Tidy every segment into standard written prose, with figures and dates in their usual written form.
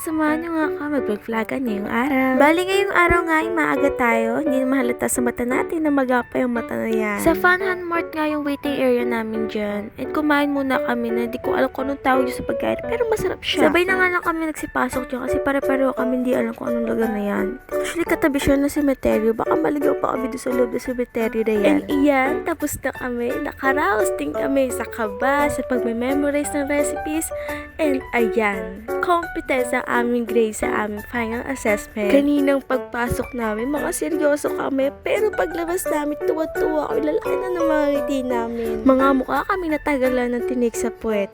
samahan nyo nga ka mag-vlog-vlogan ngayong araw. Bali ngayong araw nga ay maaga tayo, hindi na mahalata sa mata natin na magapa yung mata na yan. Sa Funhan Mart nga yung waiting area namin dyan. At kumain muna kami na di ko alam kung anong tawag yun sa pagkain, pero masarap siya. Sabay na nga lang kami nagsipasok dyan kasi pare-pareho kami hindi alam kung anong lugar na yan. Actually katabi siya ng semeteryo, baka maligaw pa kami doon sa loob ng semeteryo na yan. And iyan, tapos na kami, nakaraos din kami sa kaba, sa pag-memorize ng recipes, and ayan, competence ang aming grade sa aming final assessment. Kaninang pagpasok namin, mga seryoso kami, pero paglabas namin, tuwa-tuwa ako, lalaki na ng mga ngiti namin. Mga mukha kami natagalan ng tinik sa puwet.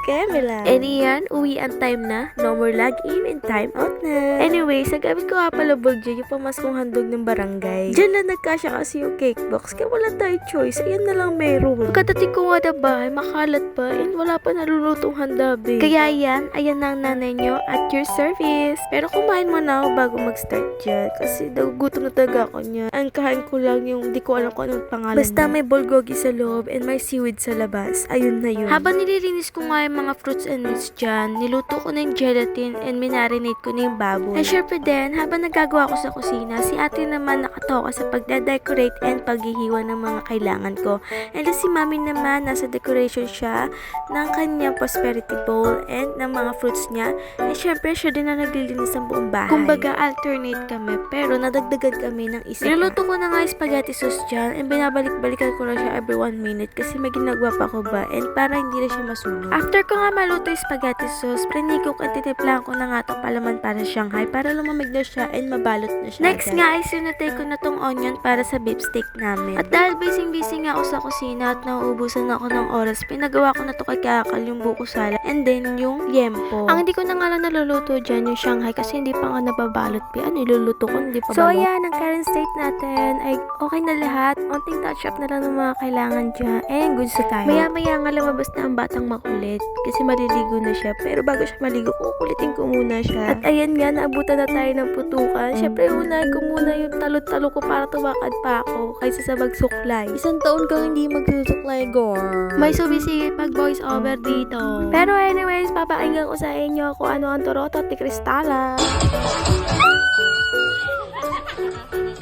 Keme lang. And iyan, uwian time na, no more log-in and time out na. Anyway, sa gamit ko nga pala bag dyan, yung pamaskong handog ng barangay. Diyan lang nagkasya kasi yung cake box, kaya wala tayong choice, ayan na lang meron. Pagkatating ko nga na bahay, makalat pa, and wala pa nalulutong handa, babe. Kaya yan, ayan na ang nanay nyo at your service. Pero kumain muna ako bago mag-start dyan. Kasi daw gutom na talaga ako niya. Ang kain ko lang yung di ko alam kung anong pangalan. Basta may bulgogi sa loob and may seaweed sa labas. Ayun na yun. Habang nililinis ko nga yung mga fruits and meats dyan, niluto ko na yung gelatin and minarinate ko na yung baboy. And syempre din, habang nagagawa ko sa kusina, si ate naman nakatoka sa pagda-decorate and paghihiwa ng mga kailangan ko. And si mami naman, nasa decoration siya ng kanyang prosperity bowl and ng mga fruits niya. And syempre, siya din na naglilinis ng buong bahay. Kumbaga, alternate kami, pero nadagdagan kami ng isa. Niluto ko na nga yung spaghetti sauce dyan, and binabalik-balikan ko na siya every 1 minute kasi may ginagawa pa ko ba, and para hindi na siya masunog. After ko nga maluto yung spaghetti sauce, preniko at titiplahan ko na nga itong palaman para Shanghai para lumamig na siya and mabalot na siya. Next nga ay sinutay ko na tong onion para sa beef steak namin. At dahil busy nga ako sa kusina at nauubusan ako ng oras, pinagawa ko na to kay Kakal yung buko sala and then yung liempo. Ang hindi ko na nga lang naluluto dyan yung Shanghai kasi hindi pa nga nababalot pa. Ano iluluto ko, hindi pa so ayan, ang current state natin ay okay na lahat. Onting touch up na lang ng mga kailangan dyan and goods na tayo. Maya nga lumabas na ang batang makulit kasi maliligo na siya, pero bago siya maligo, kukulitin ko muna siya. At ayan nga, naabutan na tayo ng putukan. Syempre, unahin ko muna yung talot-talo ko para tumakad pa ako kaysa sa magsuklay. 1 taon kang hindi magsusuklay, gore. May subisi pag voice over dito. Pero anyways, papakinggan ko sa inyo kung ano ang Torotot ni Cristala.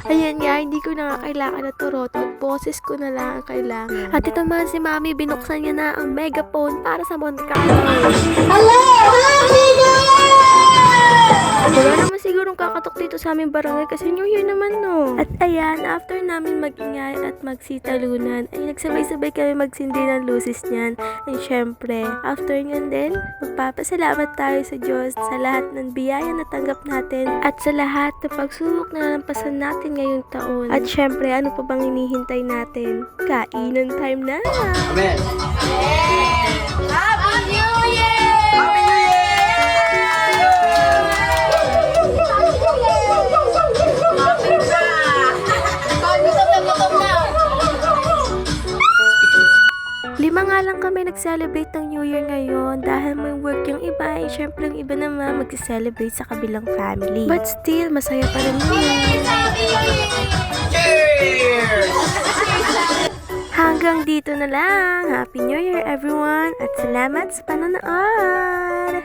Ayan nga, hindi ko na nga kailangan na Torotot. Boses ko na lang ang kailangan. At ito man si Mami, binuksan niya na ang megaphone para sa Monte Carlo. Hello! Happy New Year! Wala naman sigurong kakatok dito sa aming barangay kasi New Year naman, no? At ayan, after namin magingay at magsitalunan, ay nagsabay-sabay kami magsindi ng luces niyan. And syempre, after nyan din, magpapasalamat tayo sa Diyos sa lahat ng biyaya na tanggap natin at sa lahat ng pagsubok na nalampasan natin ngayong taon. At syempre, ano pa bang hinihintay natin? Kainan time na! Amen! Happy New Year! Happy New Year! Lima nga lang kami nag-celebrate ng New Year ngayon dahil may work yung iba, eh syempre yung iba naman mag-celebrate sa kabilang family. But still, masaya pa rin yun. Cheers! Hanggang dito na lang. Happy New Year everyone at salamat sa panonood!